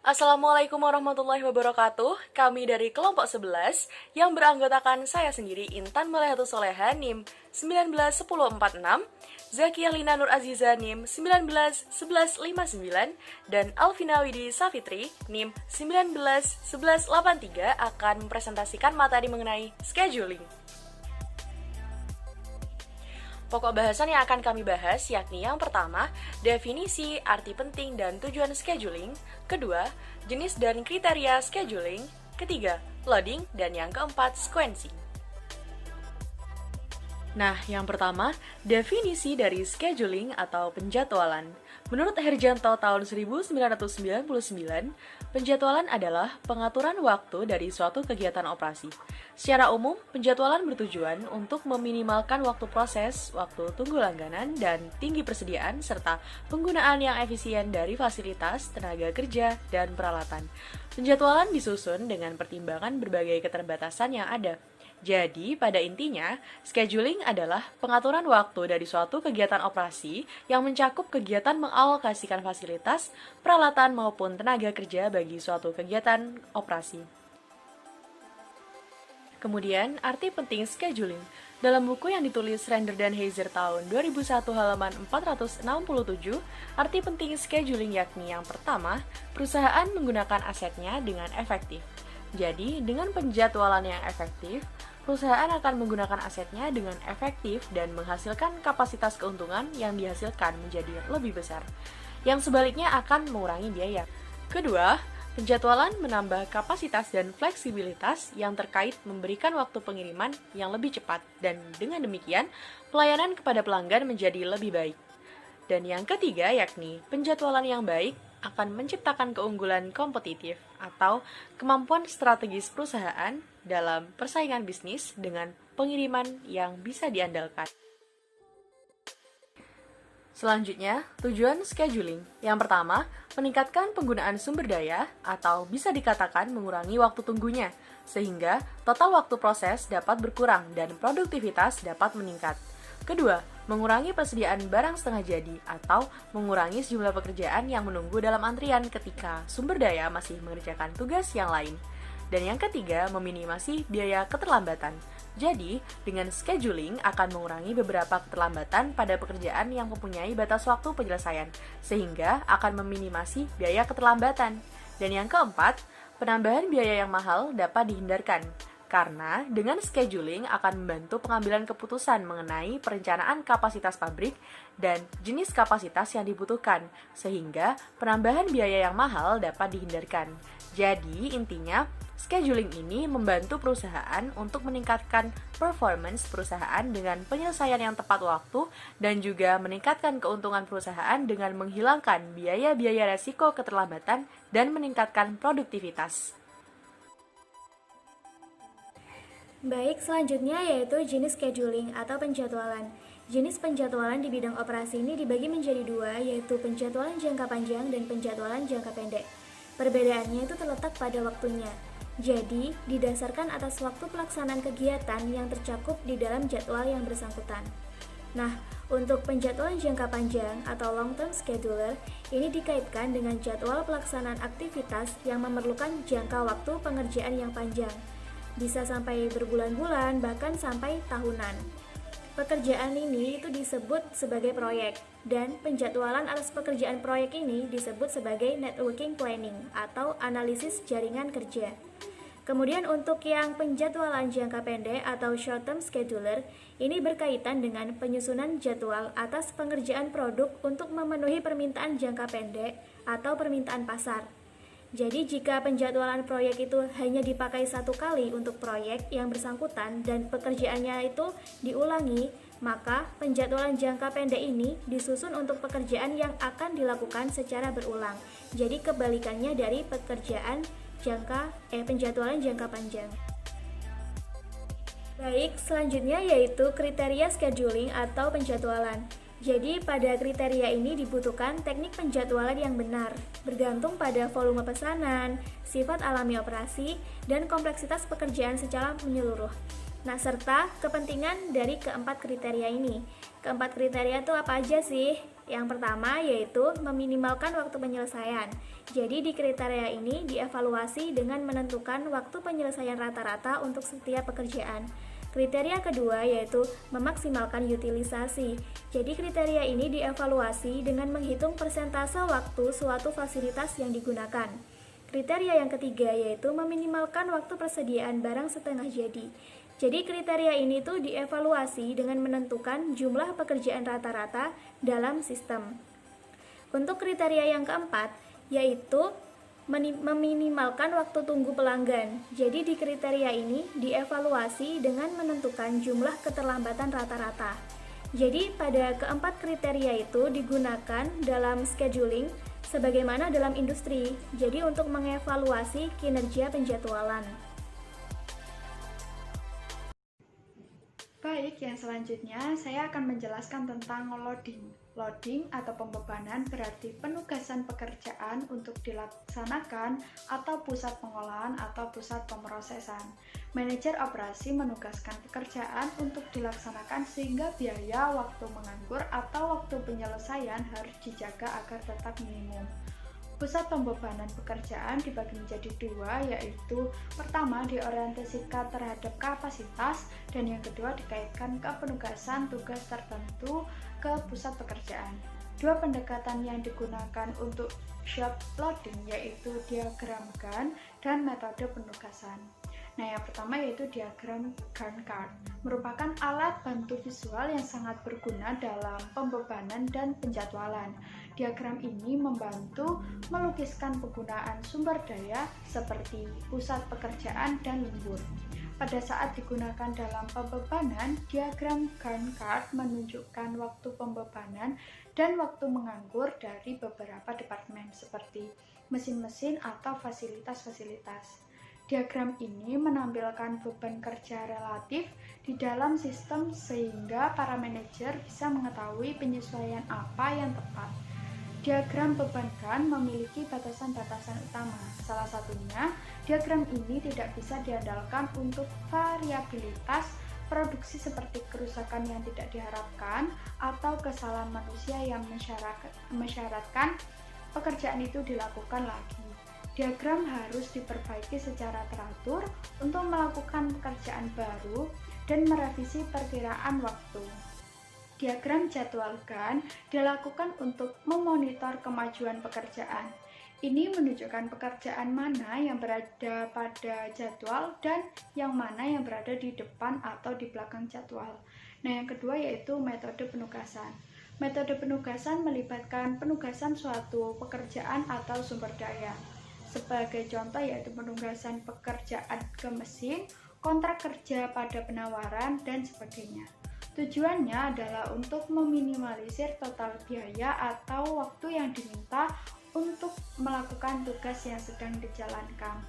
Assalamualaikum warahmatullahi wabarakatuh. Kami dari kelompok 11 yang beranggotakan saya sendiri Intan Melehatus Soleha NIM 191046, Zakiyah Lina Nur Aziza NIM 191159 dan Alvina Widi Safitri NIM 191183 akan mempresentasikan materi mengenai scheduling. Pokok bahasan yang akan kami bahas yakni yang pertama, definisi, arti penting, dan tujuan scheduling. Kedua, jenis dan kriteria scheduling. Ketiga, loading. Dan yang keempat, sequencing. Nah, yang pertama, definisi dari scheduling atau penjadwalan. Menurut Herjanto tahun 1999, penjadwalan adalah pengaturan waktu dari suatu kegiatan operasi. Secara umum, penjadwalan bertujuan untuk meminimalkan waktu proses, waktu tunggu langganan, dan tinggi persediaan, serta penggunaan yang efisien dari fasilitas, tenaga kerja, dan peralatan. Penjadwalan disusun dengan pertimbangan berbagai keterbatasan yang ada. Jadi, pada intinya, scheduling adalah pengaturan waktu dari suatu kegiatan operasi yang mencakup kegiatan mengalokasikan fasilitas, peralatan maupun tenaga kerja bagi suatu kegiatan operasi. Kemudian, arti penting scheduling. Dalam buku yang ditulis Render dan Heiser tahun 2001 halaman 467, arti penting scheduling yakni yang pertama, perusahaan menggunakan asetnya dengan efektif. Jadi, dengan penjadwalan yang efektif, perusahaan akan menggunakan asetnya dengan efektif dan menghasilkan kapasitas keuntungan yang dihasilkan menjadi lebih besar, yang sebaliknya akan mengurangi biaya. Kedua, penjadwalan menambah kapasitas dan fleksibilitas yang terkait memberikan waktu pengiriman yang lebih cepat, dan dengan demikian, pelayanan kepada pelanggan menjadi lebih baik. Dan yang ketiga yakni penjadwalan yang baik akan menciptakan keunggulan kompetitif atau kemampuan strategis perusahaan dalam persaingan bisnis dengan pengiriman yang bisa diandalkan. Selanjutnya, tujuan scheduling. Yang pertama, meningkatkan penggunaan sumber daya atau bisa dikatakan mengurangi waktu tunggunya, sehingga total waktu proses dapat berkurang dan produktivitas dapat meningkat. Kedua, mengurangi persediaan barang setengah jadi atau mengurangi jumlah pekerjaan yang menunggu dalam antrian ketika sumber daya masih mengerjakan tugas yang lain. Dan yang ketiga, meminimasi biaya keterlambatan. Jadi, dengan scheduling akan mengurangi beberapa keterlambatan pada pekerjaan yang mempunyai batas waktu penyelesaian, sehingga akan meminimasi biaya keterlambatan. Dan yang keempat, penambahan biaya yang mahal dapat dihindarkan. Karena dengan scheduling akan membantu pengambilan keputusan mengenai perencanaan kapasitas pabrik dan jenis kapasitas yang dibutuhkan, sehingga penambahan biaya yang mahal dapat dihindarkan. Jadi, intinya, scheduling ini membantu perusahaan untuk meningkatkan performance perusahaan dengan penyelesaian yang tepat waktu dan juga meningkatkan keuntungan perusahaan dengan menghilangkan biaya-biaya resiko keterlambatan dan meningkatkan produktivitas. Baik, selanjutnya yaitu jenis scheduling atau penjadwalan. Jenis penjadwalan di bidang operasi ini dibagi menjadi dua, yaitu penjadwalan jangka panjang dan penjadwalan jangka pendek. Perbedaannya itu terletak pada waktunya. Jadi, didasarkan atas waktu pelaksanaan kegiatan yang tercakup di dalam jadwal yang bersangkutan. Nah, untuk penjadwalan jangka panjang atau long-term scheduler, ini dikaitkan dengan jadwal pelaksanaan aktivitas yang memerlukan jangka waktu pengerjaan yang panjang. Bisa sampai berbulan-bulan, bahkan sampai tahunan. Pekerjaan ini itu disebut sebagai proyek, dan penjadwalan atas pekerjaan proyek ini disebut sebagai networking planning atau analisis jaringan kerja. Kemudian untuk yang penjadwalan jangka pendek atau short term scheduler, ini berkaitan dengan penyusunan jadwal atas pengerjaan produk untuk memenuhi permintaan jangka pendek atau permintaan pasar. Jadi jika penjadwalan proyek itu hanya dipakai satu kali untuk proyek yang bersangkutan dan pekerjaannya itu diulangi, maka penjadwalan jangka pendek ini disusun untuk pekerjaan yang akan dilakukan secara berulang. Jadi kebalikannya dari penjadwalan jangka panjang. Baik, selanjutnya yaitu kriteria scheduling atau penjadwalan. Jadi pada kriteria ini dibutuhkan teknik penjadwalan yang benar, bergantung pada volume pesanan, sifat alami operasi, dan kompleksitas pekerjaan secara menyeluruh. Nah, serta kepentingan dari keempat kriteria ini. Keempat kriteria itu apa aja sih? Yang pertama yaitu meminimalkan waktu penyelesaian. Jadi di kriteria ini dievaluasi dengan menentukan waktu penyelesaian rata-rata untuk setiap pekerjaan. Kriteria kedua yaitu memaksimalkan utilisasi. Jadi kriteria ini dievaluasi dengan menghitung persentase waktu suatu fasilitas yang digunakan. Kriteria yang ketiga yaitu meminimalkan waktu persediaan barang setengah jadi. Jadi kriteria ini tuh dievaluasi dengan menentukan jumlah pekerjaan rata-rata dalam sistem. Untuk kriteria yang keempat yaitu meminimalkan waktu tunggu pelanggan. Jadi di kriteria ini dievaluasi dengan menentukan jumlah keterlambatan rata-rata. Jadi pada keempat kriteria itu digunakan dalam scheduling sebagaimana dalam industri. Jadi untuk mengevaluasi kinerja penjadwalan. Baik, yang selanjutnya saya akan menjelaskan tentang loading. Loading atau pembebanan berarti penugasan pekerjaan untuk dilaksanakan atau pusat pengolahan atau pusat pemrosesan. Manajer operasi menugaskan pekerjaan untuk dilaksanakan sehingga biaya waktu menganggur atau waktu penyelesaian harus dijaga agar tetap minimum. Pusat pembebanan pekerjaan dibagi menjadi dua, yaitu pertama diorientasikan terhadap kapasitas dan yang kedua dikaitkan ke penugasan tugas tertentu ke pusat pekerjaan. Dua pendekatan yang digunakan untuk job loading yaitu diagram Gantt dan metode penugasan. Nah, yang pertama yaitu diagram Gantt chart, merupakan alat bantu visual yang sangat berguna dalam pembebanan dan penjadwalan. Diagram ini membantu melukiskan penggunaan sumber daya seperti pusat pekerjaan dan lembur. Pada saat digunakan dalam pembebanan, diagram Gantt chart menunjukkan waktu pembebanan dan waktu menganggur dari beberapa departemen seperti mesin-mesin atau fasilitas-fasilitas. Diagram ini menampilkan beban kerja relatif di dalam sistem sehingga para manajer bisa mengetahui penyesuaian apa yang tepat. Diagram beban Gantt memiliki batasan-batasan utama. Salah satunya, diagram ini tidak bisa diandalkan untuk variabilitas produksi seperti kerusakan yang tidak diharapkan atau kesalahan manusia yang mensyaratkan pekerjaan itu dilakukan lagi. Diagram harus diperbaiki secara teratur untuk melakukan pekerjaan baru dan merevisi perkiraan waktu. Diagram jadwal Gantt dilakukan untuk memonitor kemajuan pekerjaan. Ini menunjukkan pekerjaan mana yang berada pada jadwal dan yang mana yang berada di depan atau di belakang jadwal. Nah, yang kedua yaitu metode penugasan. Metode penugasan melibatkan penugasan suatu pekerjaan atau sumber daya. Sebagai contoh yaitu penugasan pekerjaan ke mesin, kontrak kerja pada penawaran, dan sebagainya. Tujuannya adalah untuk meminimalisir total biaya atau waktu yang diminta untuk melakukan tugas yang sedang dijalankan.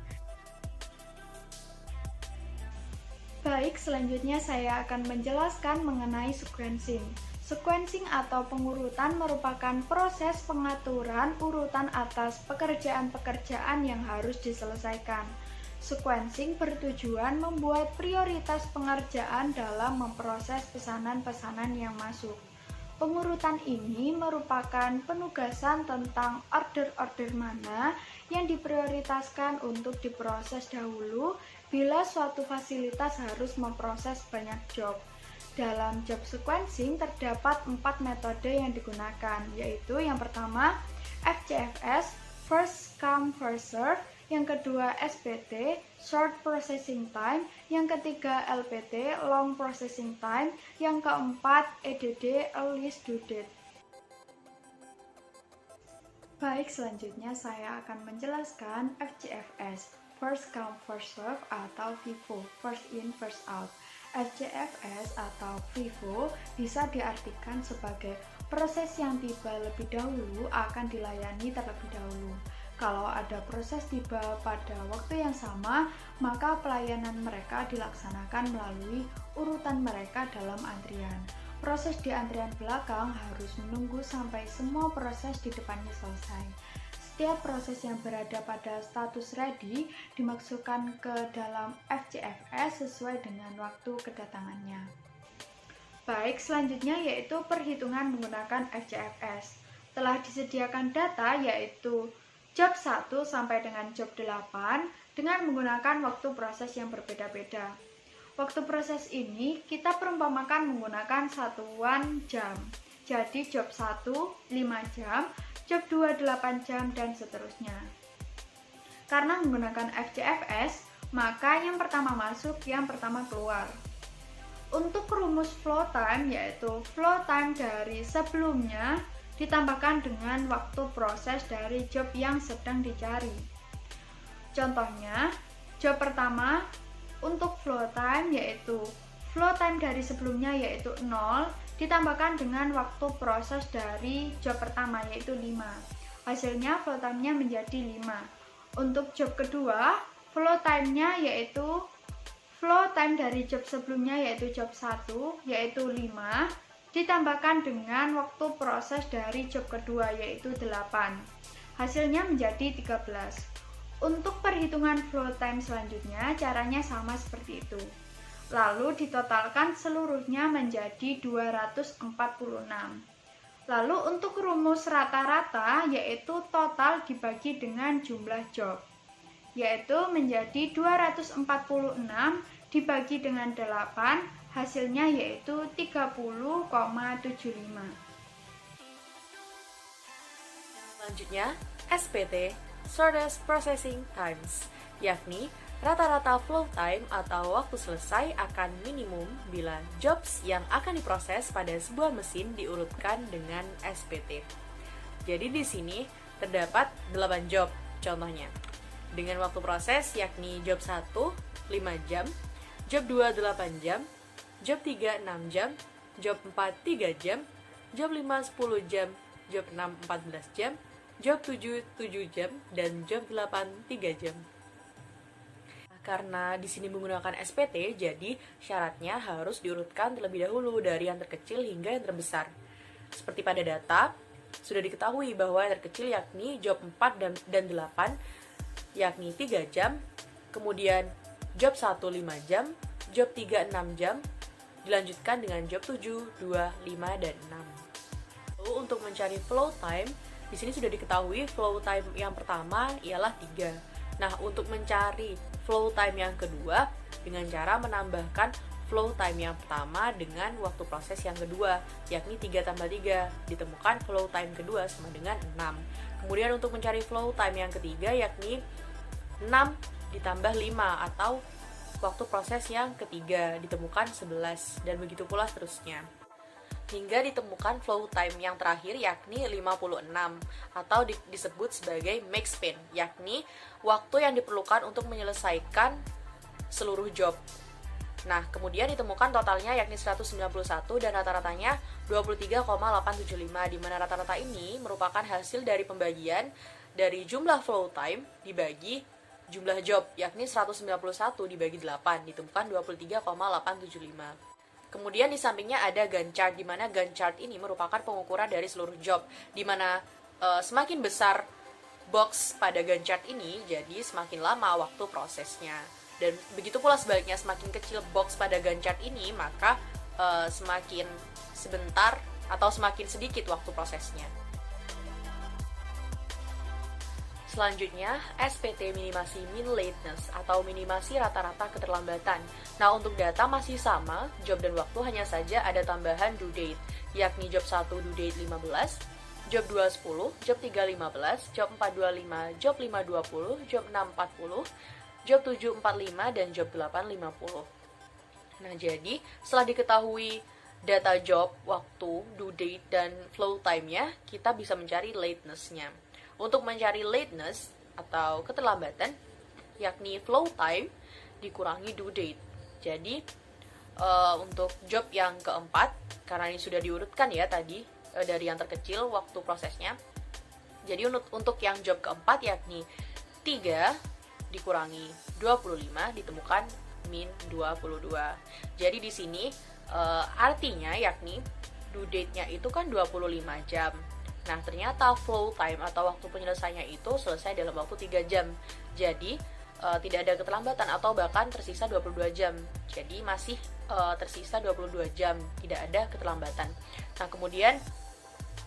Baik, selanjutnya saya akan menjelaskan mengenai sequencing. Sequencing atau pengurutan merupakan proses pengaturan urutan atas pekerjaan-pekerjaan yang harus diselesaikan. Sequencing bertujuan membuat prioritas pengerjaan dalam memproses pesanan-pesanan yang masuk. Pengurutan ini merupakan penugasan tentang order-order mana yang diprioritaskan untuk diproses dahulu bila suatu fasilitas harus memproses banyak job. Dalam job sequencing terdapat 4 metode yang digunakan, yaitu yang pertama FCFS, First Come First Serve, yang kedua SPT, Short Processing Time, yang ketiga LPT, Long Processing Time, yang keempat EDD, Earliest Due Date. Baik, selanjutnya saya akan menjelaskan FCFS, First Come First Serve atau FIFO, First In First Out. FCFS atau FIFO bisa diartikan sebagai proses yang tiba lebih dahulu akan dilayani terlebih dahulu. Kalau ada proses tiba pada waktu yang sama, maka pelayanan mereka dilaksanakan melalui urutan mereka dalam antrian. Proses di antrian belakang harus menunggu sampai semua proses di depannya selesai. Setiap proses yang berada pada status ready dimasukkan ke dalam FCFS sesuai dengan waktu kedatangannya. Baik, selanjutnya yaitu perhitungan menggunakan FCFS. Telah disediakan data yaitu job 1 sampai dengan job 8 dengan menggunakan waktu proses yang berbeda-beda. Waktu proses ini kita perumpamakan menggunakan satuan jam. Jadi job 1 5 jam, job 2 8 jam, dan seterusnya. Karena menggunakan FCFS, maka yang pertama masuk, yang pertama keluar. Untuk rumus flow time, yaitu flow time dari sebelumnya ditambahkan dengan waktu proses dari job yang sedang dicari. Contohnya, job pertama untuk flow time yaitu flow time dari sebelumnya yaitu 0 ditambahkan dengan waktu proses dari job pertama yaitu 5. Hasilnya flow time-nya menjadi 5. Untuk job kedua, flow time-nya yaitu flow time dari job sebelumnya yaitu job 1 yaitu 5 ditambahkan dengan waktu proses dari job kedua yaitu 8. Hasilnya menjadi 13. Untuk perhitungan flow time selanjutnya caranya sama seperti itu. Lalu ditotalkan seluruhnya menjadi 246. Lalu untuk rumus rata-rata yaitu total dibagi dengan jumlah job, yaitu menjadi 246 dibagi dengan 8, hasilnya yaitu 30,75. Selanjutnya, SPT, Shortest Processing Times, yakni rata-rata flow time atau waktu selesai akan minimum bila jobs yang akan diproses pada sebuah mesin diurutkan dengan SPT. Jadi di sini terdapat 8 job contohnya. Dengan waktu proses yakni job 1 5 jam, job 2 8 jam, job 3 6 jam, job 4 3 jam, job 5 10 jam, job 6 14 jam, job 7 7 jam, dan job 8 3 jam. Karena di sini menggunakan SPT, jadi syaratnya harus diurutkan terlebih dahulu dari yang terkecil hingga yang terbesar. Seperti pada data, sudah diketahui bahwa yang terkecil yakni job 4 dan 8 yakni 3 jam, kemudian job 1 5 jam, job 3 6 jam, dilanjutkan dengan job 7, 2, 5, dan 6. Lalu untuk mencari flow time, di sini sudah diketahui flow time yang pertama ialah 3. Nah, untuk mencari flow time yang kedua dengan cara menambahkan flow time yang pertama dengan waktu proses yang kedua, yakni 3 tambah 3, ditemukan flow time kedua sama dengan 6. Kemudian untuk mencari flow time yang ketiga yakni 6 ditambah 5 atau waktu proses yang ketiga, ditemukan 11, dan begitu pula seterusnya. Hingga ditemukan flow time yang terakhir yakni 56 atau disebut sebagai max span, yakni waktu yang diperlukan untuk menyelesaikan seluruh job. Nah, kemudian ditemukan totalnya yakni 191 dan rata-ratanya 23,875, di mana rata-rata ini merupakan hasil dari pembagian dari jumlah flow time dibagi jumlah job, yakni 191 dibagi 8, ditemukan 23,875. Kemudian di sampingnya ada Gantt chart, di mana Gantt chart ini merupakan pengukuran dari seluruh job, di mana semakin besar box pada Gantt chart ini, jadi semakin lama waktu prosesnya. Dan begitu pula sebaliknya, semakin kecil box pada Gantt chart ini, maka semakin sebentar atau semakin sedikit waktu prosesnya. Selanjutnya, SPT minimasi mean lateness atau minimasi rata-rata keterlambatan. Nah, untuk data masih sama, job dan waktu hanya saja ada tambahan due date, yakni job 1 due date 15, job 2 10, job 3 15, job 4 25, job 5 20, job 6 40, job 7 45, dan job 8 50. Nah, jadi setelah diketahui data job, waktu, due date, dan flow time-nya, kita bisa mencari lateness-nya. Untuk mencari lateness atau keterlambatan, yakni flow time dikurangi due date. Jadi untuk job yang keempat, karena ini sudah diurutkan ya tadi dari yang terkecil waktu prosesnya. Jadi untuk yang job keempat yakni 3 dikurangi 25 ditemukan min 22. Jadi di sini artinya yakni due date-nya itu kan 25 jam. Nah, ternyata flow time atau waktu penyelesaiannya itu selesai dalam waktu 3 jam. Jadi, tidak ada keterlambatan atau bahkan tersisa 22 jam. Jadi, masih tersisa 22 jam, tidak ada keterlambatan. Nah, kemudian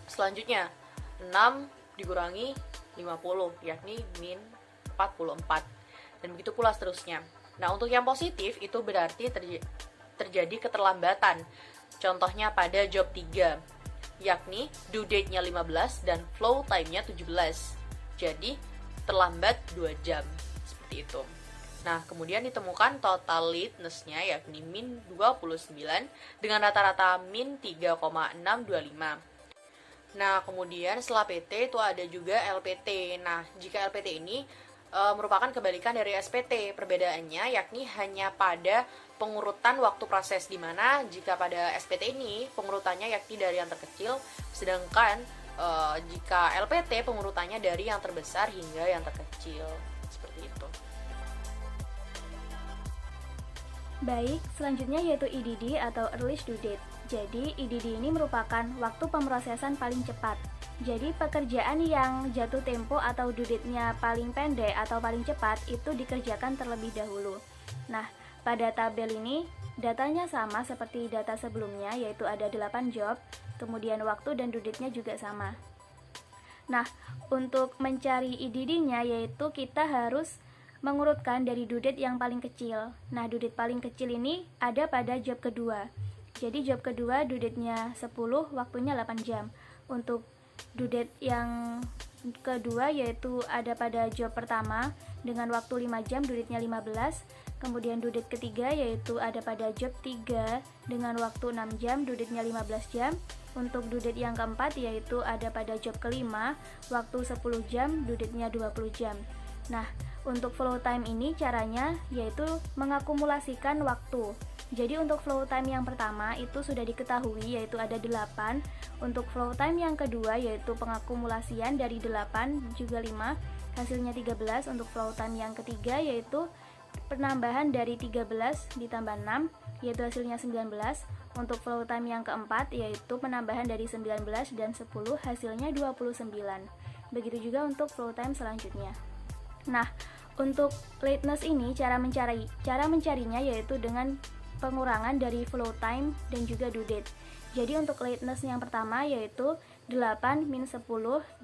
selanjutnya 6 dikurangi 50, yakni min 44. Dan begitu pula seterusnya. Nah, untuk yang positif itu berarti terjadi keterlambatan. Contohnya pada job 3, yakni due date-nya 15 dan flow time-nya 17. Jadi, terlambat 2 jam. Seperti itu. Nah, kemudian ditemukan total lateness-nya yakni min 29 dengan rata-rata min 3,625. Nah, kemudian setelah PT itu ada juga LPT. Nah, jika LPT ini merupakan kebalikan dari SPT. Perbedaannya yakni hanya pada pengurutan waktu proses, di mana jika pada SPT ini pengurutannya yakni dari yang terkecil, sedangkan jika LPT pengurutannya dari yang terbesar hingga yang terkecil. Seperti itu. Baik, selanjutnya yaitu EDD atau Earliest Due Date. Jadi, EDD ini merupakan waktu pemrosesan paling cepat. Jadi, pekerjaan yang jatuh tempo atau due date-nya paling pendek atau paling cepat itu dikerjakan terlebih dahulu. Nah, pada tabel ini, datanya sama seperti data sebelumnya, yaitu ada 8 job, kemudian waktu dan due date-nya juga sama. Nah, untuk mencari EDD-nya yaitu kita harus mengurutkan dari due date yang paling kecil. Nah, due date paling kecil ini ada pada job kedua. Jadi job kedua due date-nya 10, waktunya 8 jam. Untuk due date yang kedua yaitu ada pada job pertama dengan waktu 5 jam, due date-nya 15. Kemudian due date ketiga yaitu ada pada job 3 dengan waktu 6 jam, due date-nya 15 jam. Untuk due date yang keempat yaitu ada pada job kelima, waktu 10 jam, due date-nya 20 jam. Nah, untuk flow time ini caranya yaitu mengakumulasikan waktu. Jadi untuk flow time yang pertama itu sudah diketahui yaitu ada 8. Untuk flow time yang kedua yaitu pengakumulasian dari 8 juga 5, hasilnya 13. Untuk flow time yang ketiga yaitu penambahan dari 13 ditambah 6 yaitu hasilnya 19. Untuk flow time yang keempat yaitu penambahan dari 19 dan 10 hasilnya 29. Begitu juga untuk flow time selanjutnya. Nah, untuk lateness ini cara mencarinya yaitu dengan pengurangan dari flow time dan juga due date. Jadi untuk lateness yang pertama yaitu 8 min 10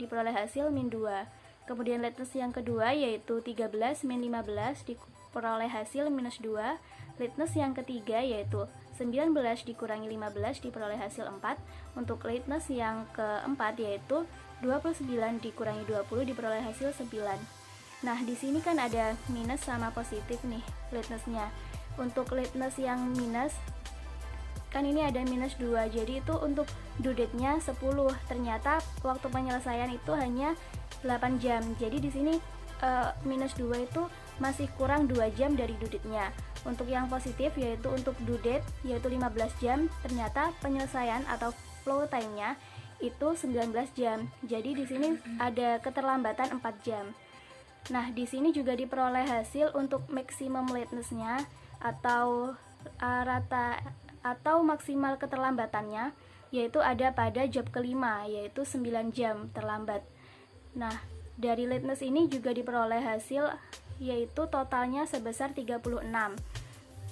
diperoleh hasil min 2. Kemudian lateness yang kedua yaitu 13 min 15 diperoleh hasil minus 2. Lateness yang ketiga yaitu 19 dikurangi 15 diperoleh hasil 4. Untuk lateness yang keempat yaitu 29 dikurangi 20 diperoleh hasil 9. Nah, di sini kan ada minus sama positif nih lateness-nya. Untuk lateness yang minus, kan ini ada minus 2, jadi itu untuk due date-nya 10. Ternyata waktu penyelesaian itu hanya 8 jam. Jadi di sini minus 2 itu masih kurang 2 jam dari due date-nya. Untuk yang positif yaitu untuk due date yaitu 15 jam, ternyata penyelesaian atau flow time-nya itu 19 jam. Jadi di sini ada keterlambatan 4 jam. Nah, di sini juga diperoleh hasil untuk maximum lateness-nya atau maksimal keterlambatannya yaitu ada pada job kelima yaitu 9 jam terlambat. Nah, dari lateness ini juga diperoleh hasil yaitu totalnya sebesar 36.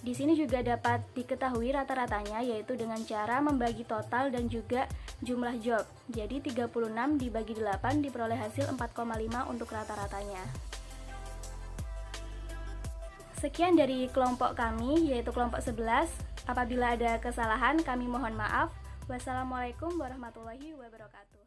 Di sini juga dapat diketahui rata-ratanya yaitu dengan cara membagi total dan juga jumlah job. Jadi 36 dibagi 8 diperoleh hasil 4,5 untuk rata-ratanya. Sekian dari kelompok kami yaitu kelompok 11. Apabila ada kesalahan kami mohon maaf. Wassalamualaikum warahmatullahi wabarakatuh.